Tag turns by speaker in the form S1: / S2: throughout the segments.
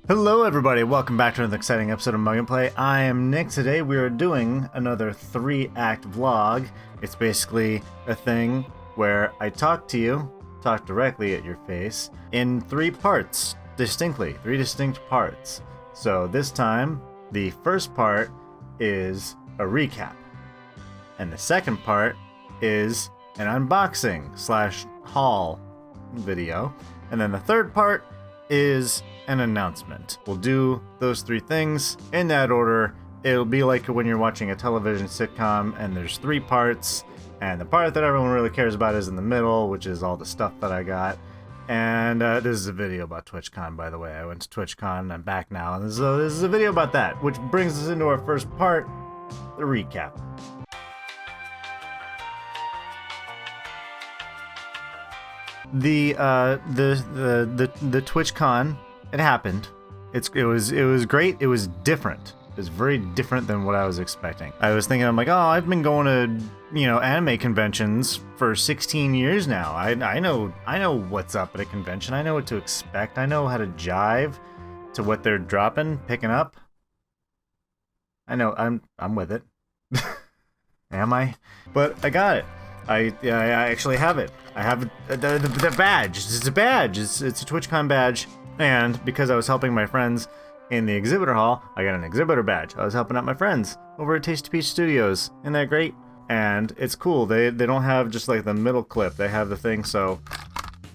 S1: Hello everybody, welcome back to another exciting episode of Mug&Play. I am Nick. Today we are doing another 3-act vlog. It's basically a thing where I talk to you, talk directly at your face, in 3 parts, distinctly, 3 distinct parts. So this time, the first part is a recap. And the second part is an unboxing / haul video. And then the third part is an announcement. We'll do those 3 things in that order. It'll be like when you're watching a television sitcom and there's 3 parts, and the part that everyone really cares about is in the middle, which is all the stuff that I got. And this is a video about TwitchCon, by the way. I went to TwitchCon and I'm back now, and this is a video about that, which brings us into our first part, the recap. The TwitchCon, it happened. It was great. It was different. It was very different than what I was expecting. I was thinking, I'm like, oh, I've been going to, anime conventions for 16 years now. I know what's up at a convention. I know what to expect. I know how to jive to what they're dropping, picking up. I know, I'm with it. Am I? But I got it. I actually have it. I have the badge. It's a badge. It's a TwitchCon badge. And because I was helping my friends in the exhibitor hall, I got an exhibitor badge. I was helping out my friends over at Tasty Peach Studios. Isn't that great? And it's cool. They don't have just like the middle clip. They have the thing so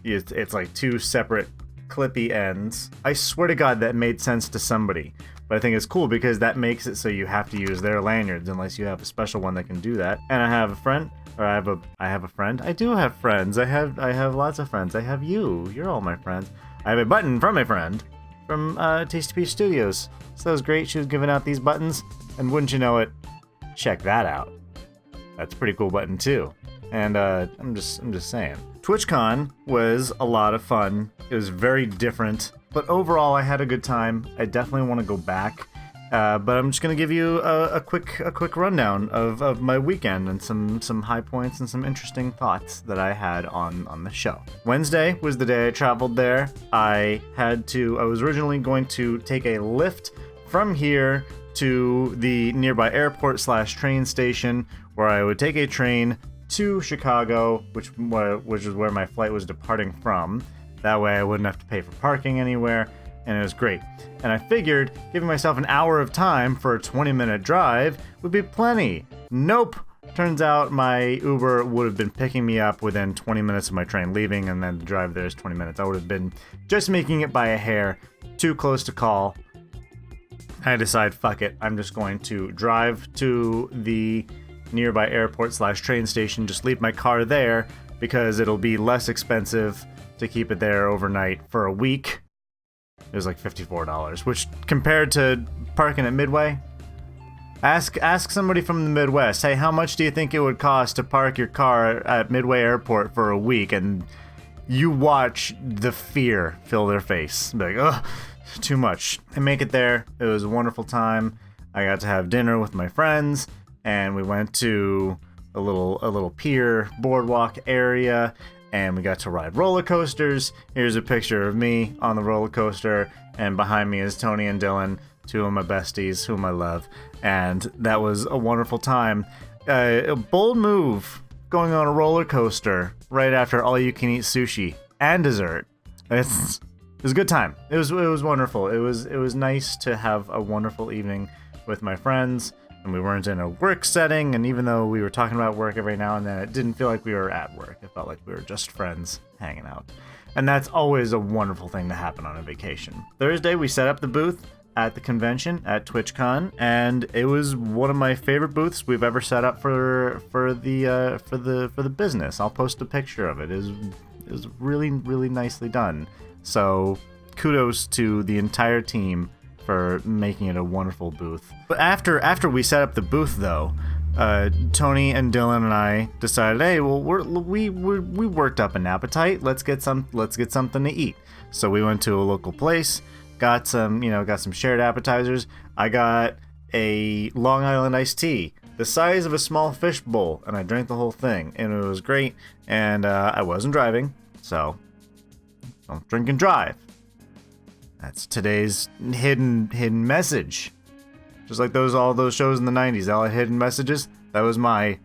S1: it's like 2 separate clippy ends. I swear to God that made sense to somebody. But I think it's cool because that makes it so you have to use their lanyards unless you have a special one that can do that. And I have a friend. Or I have a friend. I do have friends. I have lots of friends. I have you. You're all my friends. I have a button from a friend from Tasty Peach Studios. So that was great. She was giving out these buttons, and wouldn't you know it, check that out. That's a pretty cool button too. And I'm just saying. TwitchCon was a lot of fun. It was very different, but overall I had a good time. I definitely want to go back. But I'm just gonna give you a quick rundown of my weekend and some high points and some interesting thoughts that I had on the show. Wednesday was the day I traveled there. I was originally going to take a lift from here to the nearby airport / train station, where I would take a train to Chicago, which is where my flight was departing from. That way I wouldn't have to pay for parking anywhere. And it was great. And I figured giving myself an hour of time for a 20-minute drive would be plenty. Nope. Turns out my Uber would have been picking me up within 20 minutes of my train leaving, and then the drive there is 20 minutes. I would have been just making it by a hair, too close to call. I decide, fuck it, I'm just going to drive to the nearby airport / train station, just leave my car there, because it'll be less expensive to keep it there overnight for a week. It was like $54, which compared to parking at Midway, ask somebody from the Midwest, hey, how much do you think it would cost to park your car at Midway Airport for a week? And you watch the fear fill their face. Be like, ugh, too much. I make it there. It was a wonderful time. I got to have dinner with my friends, and we went to a little pier boardwalk area. And we got to ride roller coasters. Here's a picture of me on the roller coaster, and behind me is Tony and Dylan, 2 of my besties whom I love. And that was a wonderful time. A bold move, going on a roller coaster right after all-you-can-eat sushi and dessert. It was a good time. It was wonderful. It was nice to have a wonderful evening with my friends. And we weren't in a work setting, and even though we were talking about work every now and then, it didn't feel like we were at work. It felt like we were just friends hanging out. And that's always a wonderful thing to happen on a vacation. Thursday, we set up the booth at the convention at TwitchCon, and it was one of my favorite booths we've ever set up for the business. I'll post a picture of it. It was really, really nicely done. So kudos to the entire team for making it a wonderful booth. But after we set up the booth, though, Tony and Dylan and I decided, hey, well, we worked up an appetite. Let's get something to eat. So we went to a local place, got some shared appetizers. I got a Long Island iced tea, the size of a small fish bowl, and I drank the whole thing, and it was great. And I wasn't driving, so don't drink and drive. That's today's hidden message. Just like all those shows in the 90s, all hidden messages. That was my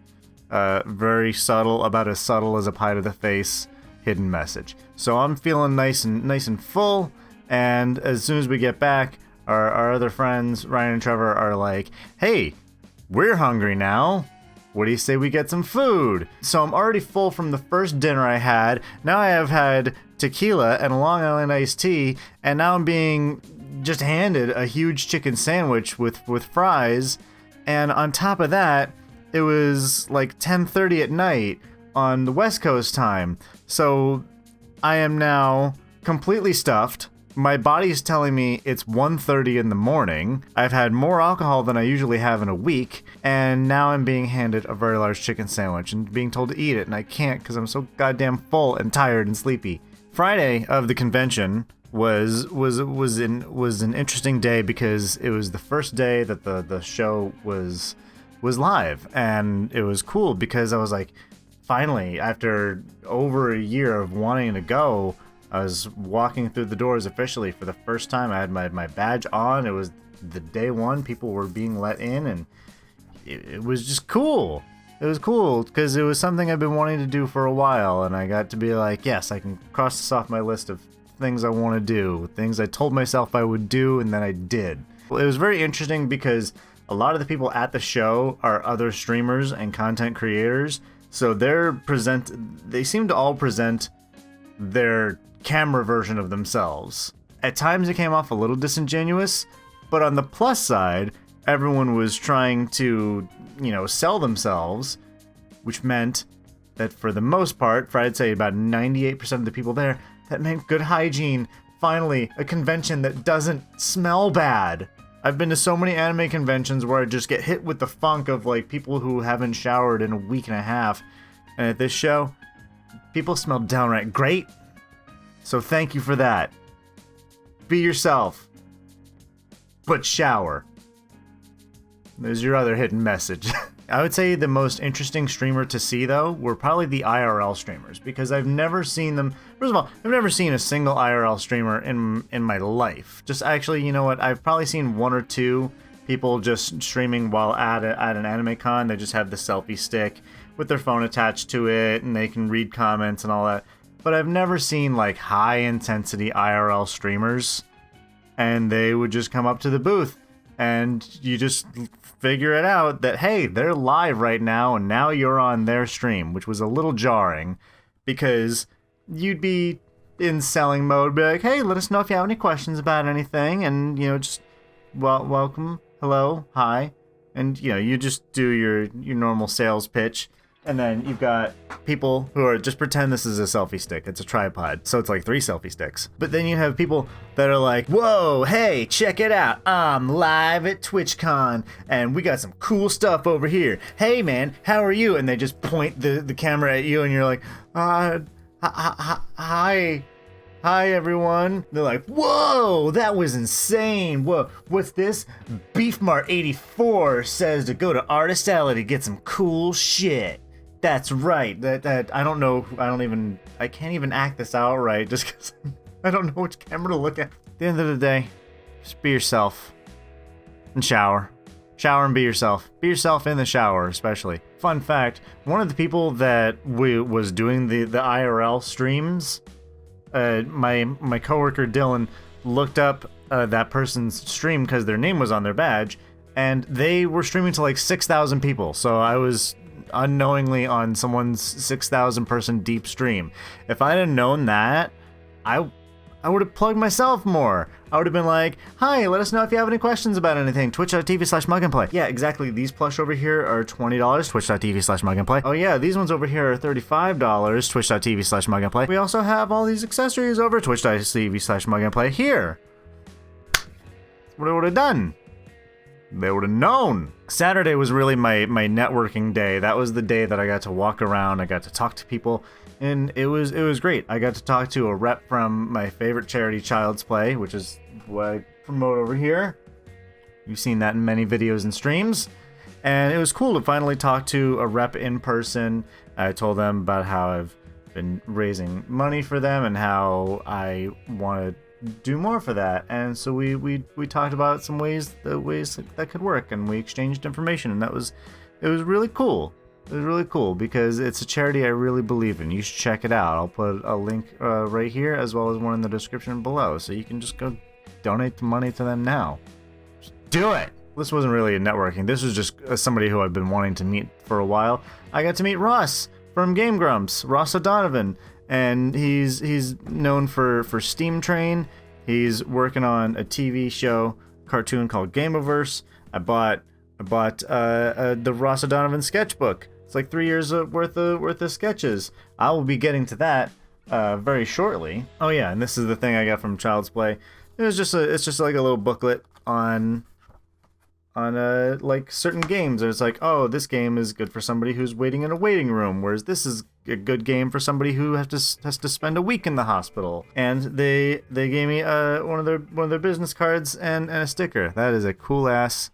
S1: very subtle, about as subtle as a pie to the face hidden message. So I'm feeling nice and full, and as soon as we get back, our other friends, Ryan and Trevor, are like, hey, we're hungry now. What do you say we get some food? So I'm already full from the first dinner I had. Now I have had tequila and a Long Island iced tea, and now I'm being just handed a huge chicken sandwich with fries. And on top of that, it was like 10:30 at night on the West Coast time. So I am now completely stuffed. My body is telling me it's 1:30 in the morning. I've had more alcohol than I usually have in a week, and now I'm being handed a very large chicken sandwich and being told to eat it, and I can't because I'm so goddamn full and tired and sleepy. Friday of the convention was an interesting day because it was the first day that the show was live, and it was cool because I was like, finally, after over a year of wanting to go, I was walking through the doors officially for the first time. I had my badge on. It was the day one. People were being let in, and it was just cool. It was cool because it was something I've been wanting to do for a while, and I got to be like, yes, I can cross this off my list of things I want to do, things I told myself I would do, and then I did. Well, it was very interesting because a lot of the people at the show are other streamers and content creators, so they seem to all present their camera version of themselves. At times it came off a little disingenuous, but on the plus side, everyone was trying to, sell themselves, which meant that for the most part, I'd say about 98% of the people there, that meant good hygiene. Finally, a convention that doesn't smell bad. I've been to so many anime conventions where I just get hit with the funk of like people who haven't showered in a week and a half, and at this show, people smell downright great. So thank you for that. Be yourself, but shower. There's your other hidden message. I would say the most interesting streamer to see, though, were probably the IRL streamers, because I've never seen them. First of all, I've never seen a single IRL streamer in my life. Just actually, you know what? I've probably seen one or two people just streaming while at an anime con. They just have the selfie stick with their phone attached to it, and they can read comments and all that. But I've never seen like high intensity IRL streamers, and they would just come up to the booth and you just figure it out that, hey, they're live right now and now you're on their stream, which was a little jarring because you'd be in selling mode, be like, hey, let us know if you have any questions about anything, and just welcome, hello, hi, and you just do your normal sales pitch. And then you've got people who are, just pretend this is a selfie stick. It's a tripod, so it's like 3 selfie sticks. But then you have people that are like, whoa, hey, check it out. I'm live at TwitchCon, and we got some cool stuff over here. Hey, man, how are you? And they just point the camera at you, and you're like, hi, everyone. They're like, whoa, that was insane. Whoa, what's this? Beefmart84 says to go to Artist Alley to get some cool shit. That's right. That I don't know. I can't even act this out right just because I don't know which camera to look at. At the end of the day, just be yourself and shower. Shower and be yourself. Be yourself in the shower, especially. Fun fact, one of the people that was doing the IRL streams, my coworker Dylan looked up that person's stream because their name was on their badge, and they were streaming to like 6,000 people. So I was unknowingly on someone's 6,000 person deep stream. If I had known that, I would have plugged myself more. I would have been like, hi, let us know if you have any questions about anything. Twitch.tv/mug&play. Yeah, exactly. These plush over here are $20. Twitch.tv/mug&play. Oh yeah, these ones over here are $35. Twitch.tv/mug&play. We also have all these accessories over Twitch.tv/mug&play here. What I would have done. They would have known. Saturday was really my networking day. That was the day that I got to walk around. I got to talk to people, and it was great. I got to talk to a rep from my favorite charity, Child's Play, which is what I promote over here. You've seen that in many videos and streams. And it was cool to finally talk to a rep in person. I told them about how I've been raising money for them and how I want to do more for that. And so we talked about some ways that could work, and we exchanged information, and it was really cool. It was really cool because it's a charity I really believe in. You should check it out. I'll put a link right here as well as one in the description below, so you can just go donate the money to them now. Just do it! This wasn't really a networking. This was just somebody who I've been wanting to meet for a while. I got to meet Ross from Game Grumps, Ross O'Donovan, and he's known for Steam Train. He's working on a TV show cartoon called Gameoverse. I bought the Ross O'Donovan sketchbook. It's like 3 years worth of sketches. I will be getting to that very shortly. Oh yeah, and this is the thing I got from Child's Play. It's just like a little booklet on like certain games. It's like, oh, this game is good for somebody who's waiting in a waiting room, whereas this is a good game for somebody who has to spend a week in the hospital. And they gave me one of their business cards and a sticker. That is a cool ass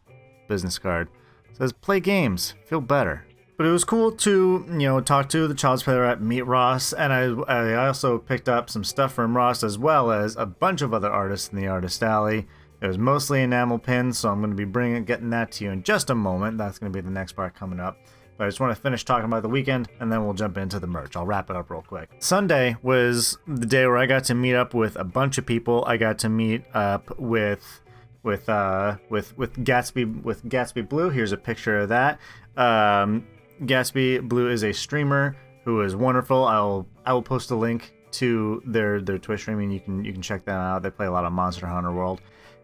S1: business card. It says play games, feel better. But it was cool to, talk to the Child's Play at Meet Ross, and I also picked up some stuff from Ross as well as a bunch of other artists in the Artist Alley. It was mostly enamel pins, so I'm going to be getting that to you in just a moment. That's going to be the next part coming up. But I just want to finish talking about the weekend, and then we'll jump into the merch. I'll wrap it up real quick. Sunday was the day where I got to meet up with a bunch of people. I got to meet up with Gatsby Blue. Here's a picture of that. Gatsby Blue is a streamer who is wonderful. I will post a link to their Twitch streaming. You can check that out. They play a lot of Monster Hunter World.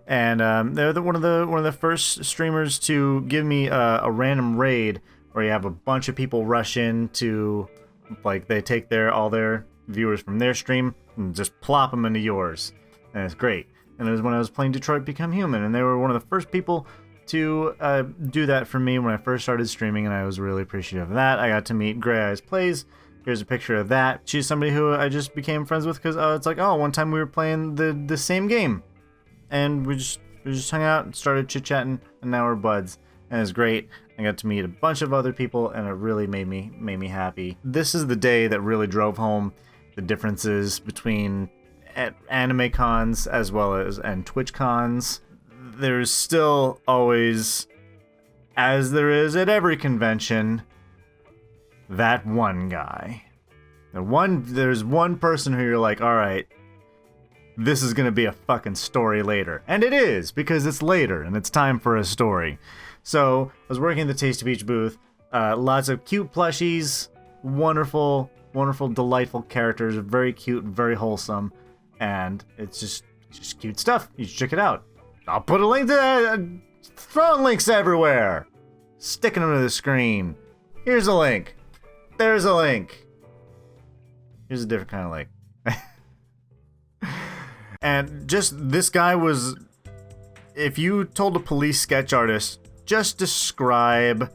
S1: And they're one of the first streamers to give me a random raid where you have a bunch of people rush in to, like, they take all their viewers from their stream and just plop them into yours, and it's great. And it was when I was playing Detroit Become Human, and they were one of the first people to do that for me when I first started streaming, and I was really appreciative of that. I got to meet Grey Eyes Plays. Here's a picture of that. She's somebody who I just became friends with because it's like, oh, one time we were playing the same game. And we just hung out and started chit-chatting, and now we're buds. And it's great. I got to meet a bunch of other people, and it really made me happy. This is the day that really drove home the differences between anime cons and Twitch cons. There's still always, as there is at every convention, that one guy. There's one person who you're like, all right, this is gonna be a fucking story later. And it is, because it's later, and it's time for a story. So, I was working at the Tasty Beach booth. Lots of cute plushies, wonderful, delightful characters, very cute, very wholesome, and it's just cute stuff. You should check it out. I'll put a link to that. Throwing links everywhere. Sticking them to the screen. Here's a link. There's a link. Here's a different kind of link. And just, this guy was, if you told a police sketch artist, just describe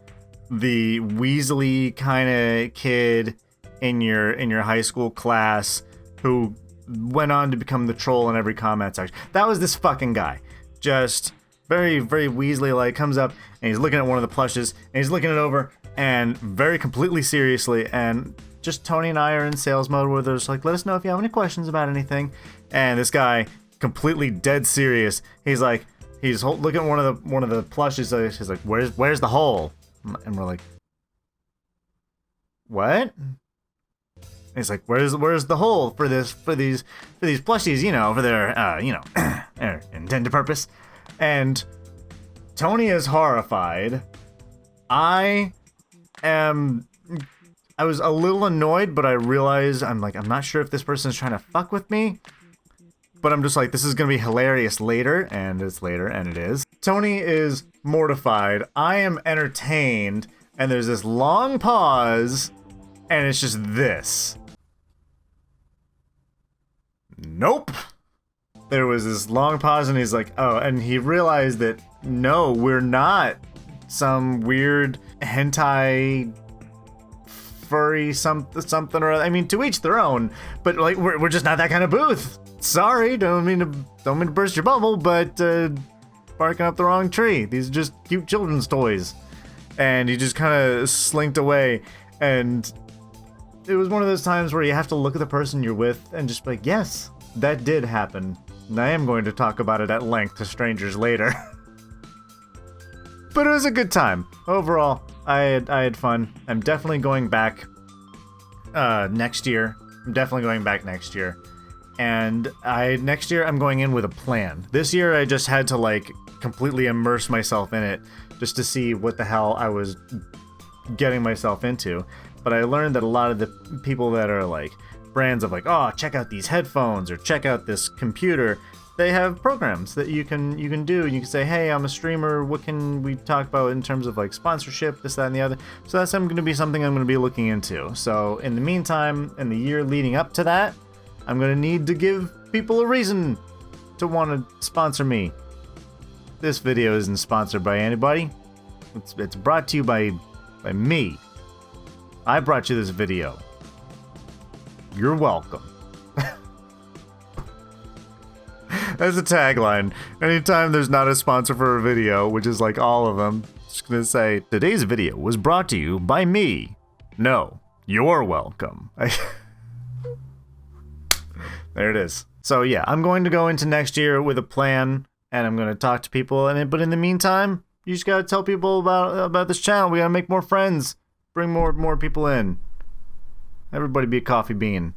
S1: the Weasley kind of kid in your high school class who went on to become the troll in every comment section. That was this fucking guy. Just very, very Weasley-like, comes up and he's looking at one of the plushes and he's looking it over and very completely seriously, and just Tony and I are in sales mode where they're just like, let us know if you have any questions about anything. And this guy, completely dead serious, he's like, looking at one of the plushes. He's like, where's the hole? And we're like, what? And he's like, where's the hole for these plushies? For their their intended purpose. And Tony is horrified. I was a little annoyed, but I realized I'm not sure if this person's trying to fuck with me. But I'm just like, this is gonna be hilarious later, and it's later, and it is. Tony is mortified. I am entertained, and there's this long pause, and it's just this. Nope. There was this long pause, and he's like, oh, and he realized that, no, we're not some weird hentai furry something or other. I mean, to each their own, but like, we're just not that kind of booth. Sorry, don't mean to burst your bubble, but barking up the wrong tree. These are just cute children's toys. And he just kind of slinked away, and it was one of those times where you have to look at the person you're with and just be like, yes, that did happen. And I am going to talk about it at length to strangers later. But it was a good time. Overall, I had fun. I'm definitely going back next year. And next year I'm going in with a plan. This year I just had to like completely immerse myself in it just to see what the hell I was getting myself into. But I learned that a lot of the people that are like brands of like, oh, check out these headphones or check out this computer, they have programs that you can do. You can say, hey, I'm a streamer, what can we talk about in terms of like sponsorship, this, that, and the other. So that's going to be something I'm going to be looking into. So in the meantime, in the year leading up to that, I'm going to need to give people a reason to want to sponsor me. This video isn't sponsored by anybody. It's brought to you by me. I brought you this video. You're welcome. That's a tagline. Anytime there's not a sponsor for a video, which is like all of them, just gonna say, today's video was brought to you by me. No, you're welcome. There it is. So yeah, I'm going to go into next year with a plan, and I'm going to talk to people. But in the meantime, you just gotta tell people about this channel. We gotta make more friends, bring more people in. Everybody be a coffee bean.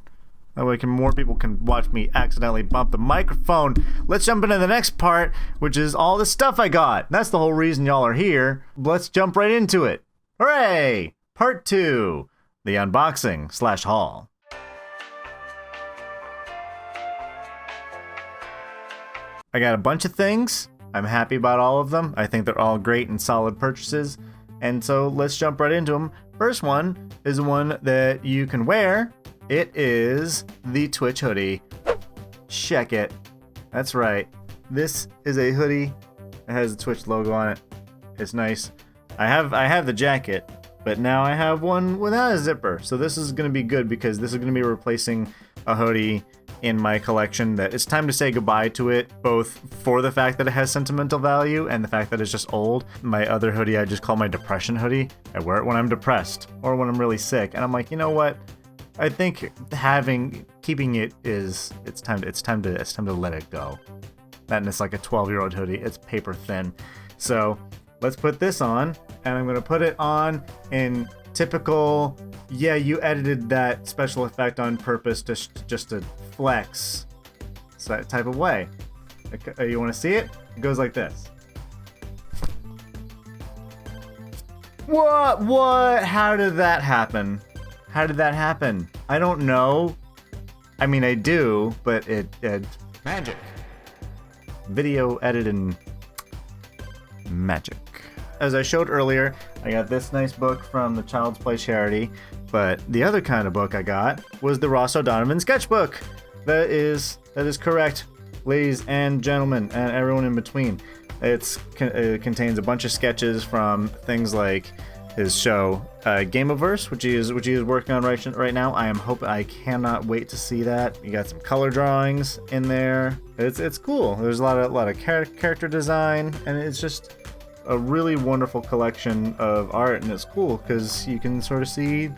S1: That way more people can watch me accidentally bump the microphone. Let's jump into the next part, which is all the stuff I got. That's the whole reason y'all are here. Let's jump right into it. Hooray! Part 2, the unboxing/haul. I got a bunch of things. I'm happy about all of them. I think they're all great and solid purchases. And so let's jump right into them. First one is one that you can wear. It is the Twitch hoodie. Check it. That's right. This is a hoodie. It has the Twitch logo on it. It's nice. I have the jacket, but now I have one without a zipper. So this is going to be good because this is going to be replacing a hoodie in my collection that it's time to say goodbye to it, both for the fact that it has sentimental value and the fact that it's just old. My other hoodie I just call my depression hoodie. I wear it when I'm depressed or when I'm really sick, and I'm like, you know what? I think keeping it is it's time to let it go. And it's like a 12-year-old hoodie. It's paper thin. So let's put this on, and I'm gonna put it on in typical, yeah, you edited that special effect on purpose just to flex type of way. You want to see it? It goes like this. What? How did that happen? How did that happen? I don't know. I mean, I do, but it magic. Video editing magic. As I showed earlier, I got this nice book from the Child's Play charity, but the other kind of book I got was the Ross O'Donovan sketchbook. That is correct, ladies and gentlemen, and everyone in between. It contains a bunch of sketches from things like his show Gameoverse, which he is working on right now. I cannot wait to see that. You got some color drawings in there. It's cool. There's a lot of character design, and it's just a really wonderful collection of art, and it's cool because you can sort of see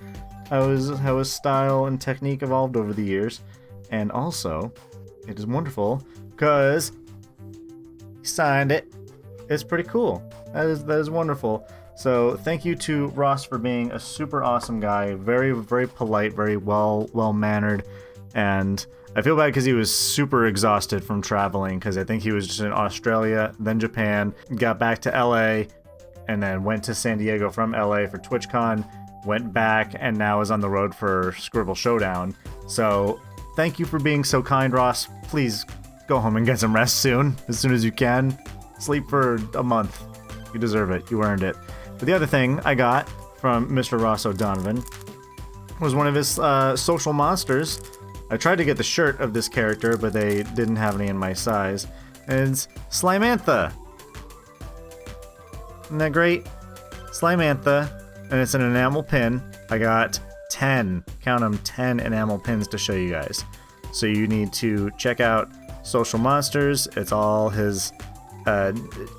S1: how his style and technique evolved over the years. And also, it is wonderful because he signed it. It's pretty cool. That is wonderful. So thank you to Ross for being a super awesome guy, very, very polite, very well-mannered, and I feel bad because he was super exhausted from traveling, because I think he was just in Australia, then Japan, got back to LA, and then went to San Diego from LA for TwitchCon, went back, and now is on the road for Scribble Showdown. So thank you for being so kind, Ross. Please go home and get some rest soon as you can. Sleep for a month. You deserve it. You earned it. But the other thing I got from Mr. Ross O'Donovan was one of his social monsters. I tried to get the shirt of this character, but they didn't have any in my size. And it's Slimantha. Isn't that great? Slimantha. And it's an enamel pin. I got 10, count them, 10 enamel pins to show you guys. So you need to check out Social Monsters. It's all his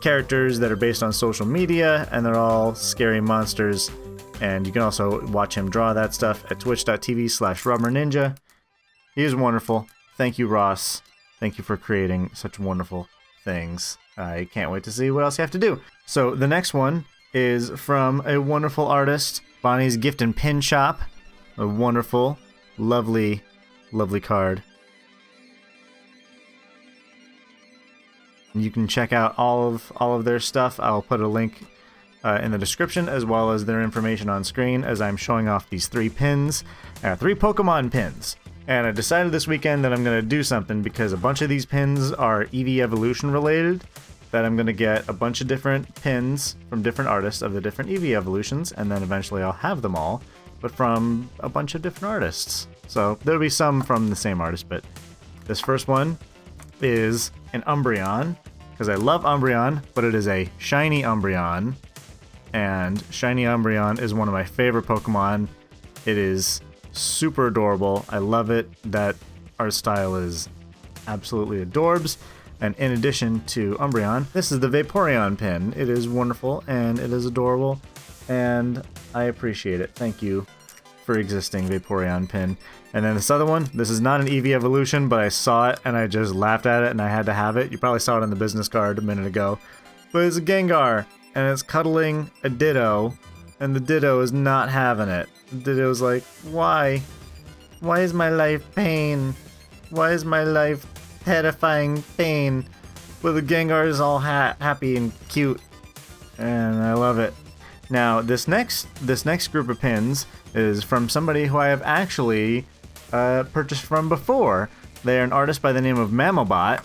S1: characters that are based on social media, and they're all scary monsters. And you can also watch him draw that stuff at twitch.tv/rubberninja. He is wonderful. Thank you, Ross. Thank you for creating such wonderful things. I can't wait to see what else you have to do. So the next one is from a wonderful artist, Bonnie's Gift and Pin Shop. A wonderful, lovely, lovely card. You can check out all of their stuff. I'll put a link in the description, as well as their information on screen, as I'm showing off these 3 pins, 3 Pokemon pins. And I decided this weekend that I'm going to do something, because a bunch of these pins are Eevee Evolution related, that I'm going to get a bunch of different pins from different artists of the different Eevee Evolutions, and then eventually I'll have them all, but from a bunch of different artists. So there'll be some from the same artist, but this first one is an Umbreon, because I love Umbreon, but it is a shiny Umbreon, and shiny Umbreon is one of my favorite Pokemon. It is super adorable. I love it. That art style is absolutely adorbs. And in addition to Umbreon, this is the Vaporeon pin. It is wonderful and it is adorable, and I appreciate it. Thank you for existing, Vaporeon pin. And then this other one, this is not an Eevee Evolution, but I saw it and I just laughed at it and I had to have it. You probably saw it on the business card a minute ago. But it's a Gengar, and it's cuddling a Ditto, and the Ditto is not having it. The Ditto's like, why? Why is my life pain? Why is my life terrifying pain? But the Gengar is all happy and cute, and I love it. Now, this next group of pins is from somebody who I have actually purchased from before. They're an artist by the name of Mamobot,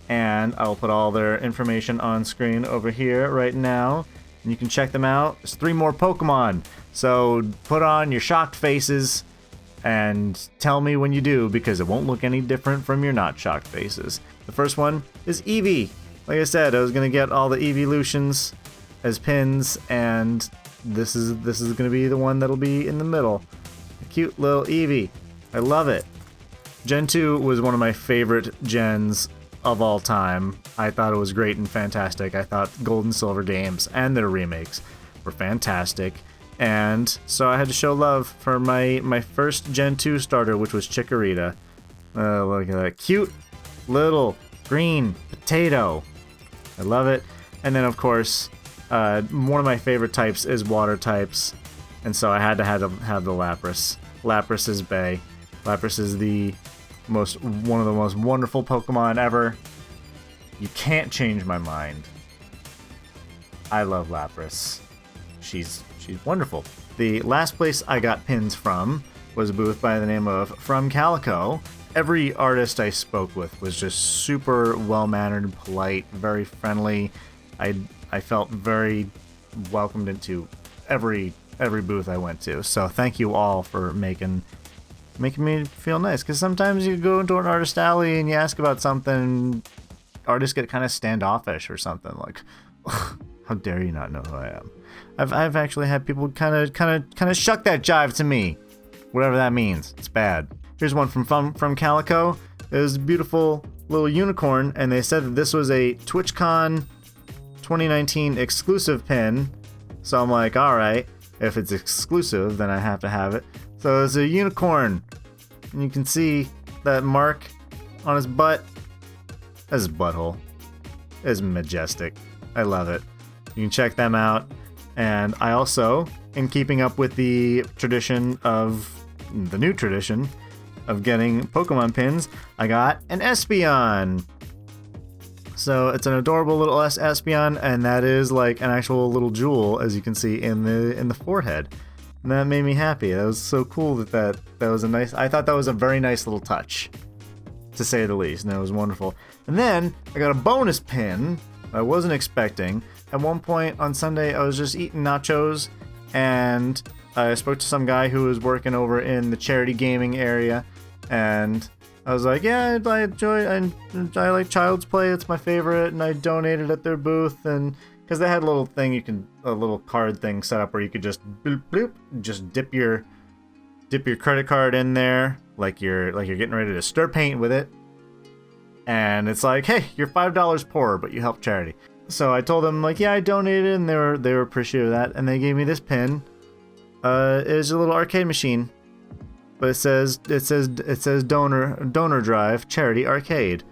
S1: and I'll put all their information on screen over here right now, and you can check them out. There's 3 more Pokemon, so put on your shocked faces and tell me when you do, because it won't look any different from your not shocked faces. The first one is Eevee. Like I said, I was gonna get all the Eeveelutions as pins, and this is gonna be the one that'll be in the middle. A cute little Eevee. I love it. Gen 2 was one of my favorite gens of all time. I thought it was great and fantastic. I thought Gold and Silver games and their remakes were fantastic. And so I had to show love for my first Gen 2 starter, which was Chikorita. Look at that cute little green potato. I love it. And then of course, one of my favorite types is water types, and so I had to have the Lapras. Lapras is bae. Lapras is one of the most wonderful Pokemon ever. You can't change my mind. I love Lapras. She's wonderful. The last place I got pins from was a booth by the name of From Caliko. Every artist I spoke with was just super well-mannered, polite, very friendly. I felt very welcomed into every booth I went to. So thank you all for making me feel nice. Because sometimes you go into an artist alley and you ask about something, artists get kind of standoffish or something. Like, how dare you not know who I am? I've actually had people kind of shuck that jive to me, whatever that means. It's bad. Here's one from Caliko. It was a beautiful little unicorn, and they said that this was a TwitchCon 2019 exclusive pin. So I'm like, all right, if it's exclusive, then I have to have it. So it's a unicorn, and you can see that mark on his butt. That's his butthole. It's majestic. I love it. You can check them out. And I also, in keeping up with the new tradition of getting Pokemon pins, I got an Espeon. So it's an adorable little Espeon, and that is like an actual little jewel, as you can see in the forehead. And that made me happy. That was so cool that was a nice. I thought that was a very nice little touch, to say the least, and it was wonderful. And then I got a bonus pin I wasn't expecting. At one point on Sunday, I was just eating nachos, and I spoke to some guy who was working over in the charity gaming area, and I was like, yeah, I like Child's Play, it's my favorite, and I donated at their booth, and because they had a little thing, a little card thing set up where you could just bloop, bloop, just dip your credit card in there, like you're getting ready to stir paint with it, and it's like, hey, you're $5 poorer, but you helped charity. So I told them, like, yeah, I donated, and they were appreciative of that, and they gave me this pin. It is a little arcade machine, but it says donor drive charity arcade.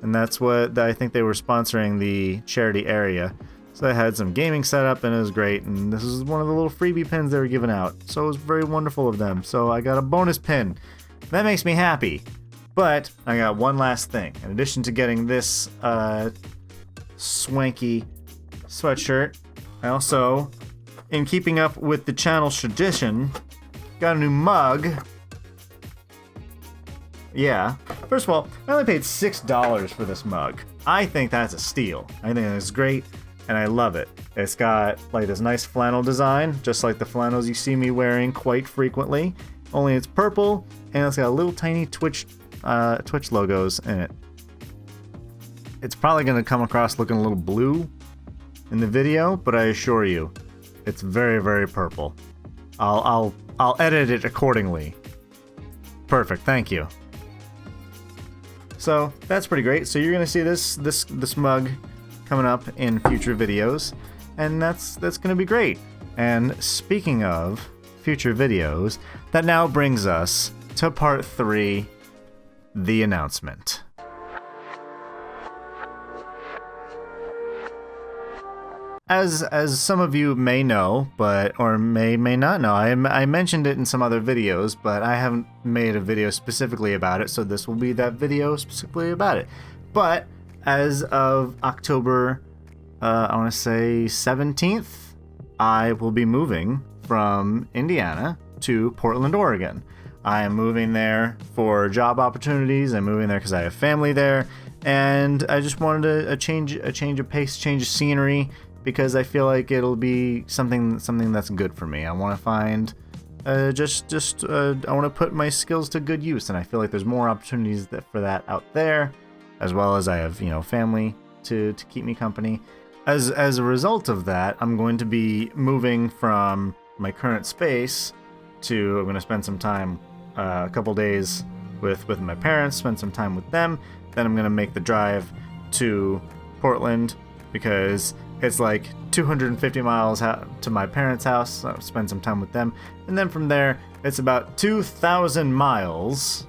S1: and that's what I think they were sponsoring the charity area. So I had some gaming set up and it was great, and this is one of the little freebie pins they were giving out. So it was very wonderful of them. So I got a bonus pin. That makes me happy. But I got one last thing. In addition to getting this swanky sweatshirt, I also, in keeping up with the channel's tradition, got a new mug. Yeah. First of all, I only paid $6 for this mug. I think that's a steal. I think it's great, and I love it. It's got like this nice flannel design, just like the flannels you see me wearing quite frequently. Only it's purple, and it's got little tiny Twitch logos in it. It's probably going to come across looking a little blue in the video, but I assure you, it's very, very purple. I'll edit it accordingly. Perfect, thank you. So that's pretty great. So you're gonna see this mug coming up in future videos, and that's gonna be great. And speaking of future videos, that now brings us to part 3, the announcement. As some of you may know, or may not know, I mentioned it in some other videos, but I haven't made a video specifically about it, so this will be that video specifically about it. But as of October, I want to say 17th, I will be moving from Indiana to Portland, Oregon. I am moving there for job opportunities. I'm moving there because I have family there, and I just wanted a change of pace, change of scenery, because I feel like it'll be something that's good for me. I want to find I want to put my skills to good use, and I feel like there's more opportunities for that out there, as well as I have, family to keep me company. As a result of that, I'm going to be moving from my current space to, I'm going to spend some time, a couple days with my parents, spend some time with them. Then I'm going to make the drive to Portland, because it's like 250 miles to my parents' house, so I'll spend some time with them. And then from there, it's about 2,000 miles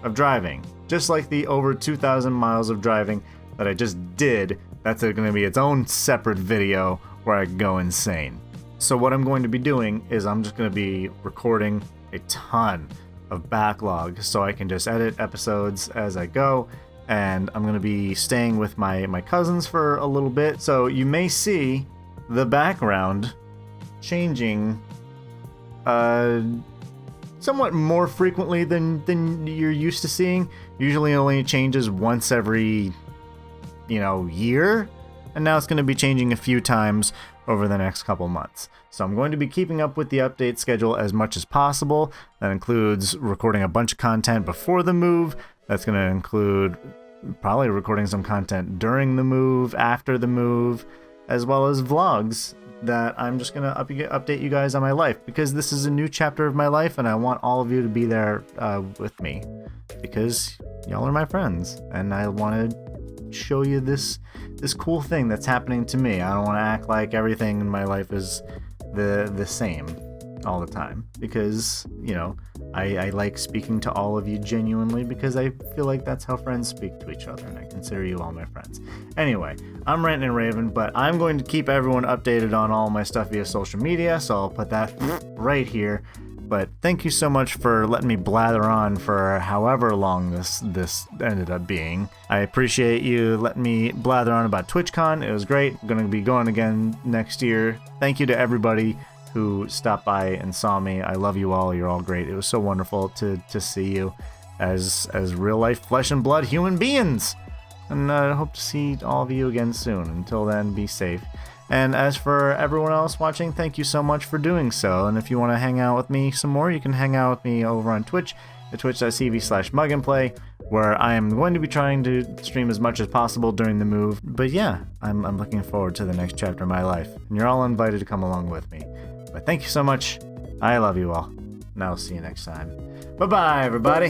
S1: of driving. Just like the over 2,000 miles of driving that I just did, that's going to be its own separate video where I go insane. So what I'm going to be doing is I'm just going to be recording a ton of backlog so I can just edit episodes as I go. And I'm going to be staying with my cousins for a little bit. So you may see the background changing somewhat more frequently than you're used to seeing. Usually only changes once every, year. And now it's going to be changing a few times over the next couple months. So I'm going to be keeping up with the update schedule as much as possible. That includes recording a bunch of content before the move. That's going to include probably recording some content during the move, after the move, as well as vlogs that I'm just going to update you guys on my life, because this is a new chapter of my life and I want all of you to be there with me, because y'all are my friends and I want to show you this cool thing that's happening to me. I don't want to act like everything in my life is the same all the time, because I like speaking to all of you genuinely, because I feel like that's how friends speak to each other, and I consider you all my friends. Anyway, I'm ranting and raving, but I'm going to keep everyone updated on all my stuff via social media, so I'll put that right here. But thank you so much for letting me blather on for however long this ended up being. I appreciate you letting me blather on about TwitchCon. It was great. I'm going to be going again next year. Thank you to everybody who stopped by and saw me. I love you all. You're all great. It was so wonderful to see you as real life flesh and blood human beings. And I hope to see all of you again soon. Until then, be safe. And as for everyone else watching, thank you so much for doing so. And if you want to hang out with me some more, you can hang out with me over on Twitch at twitch.tv/mugandplay, where I am going to be trying to stream as much as possible during the move. But yeah, I'm looking forward to the next chapter of my life. And you're all invited to come along with me. But thank you so much. I love you all. And I'll see you next time. Bye-bye, everybody.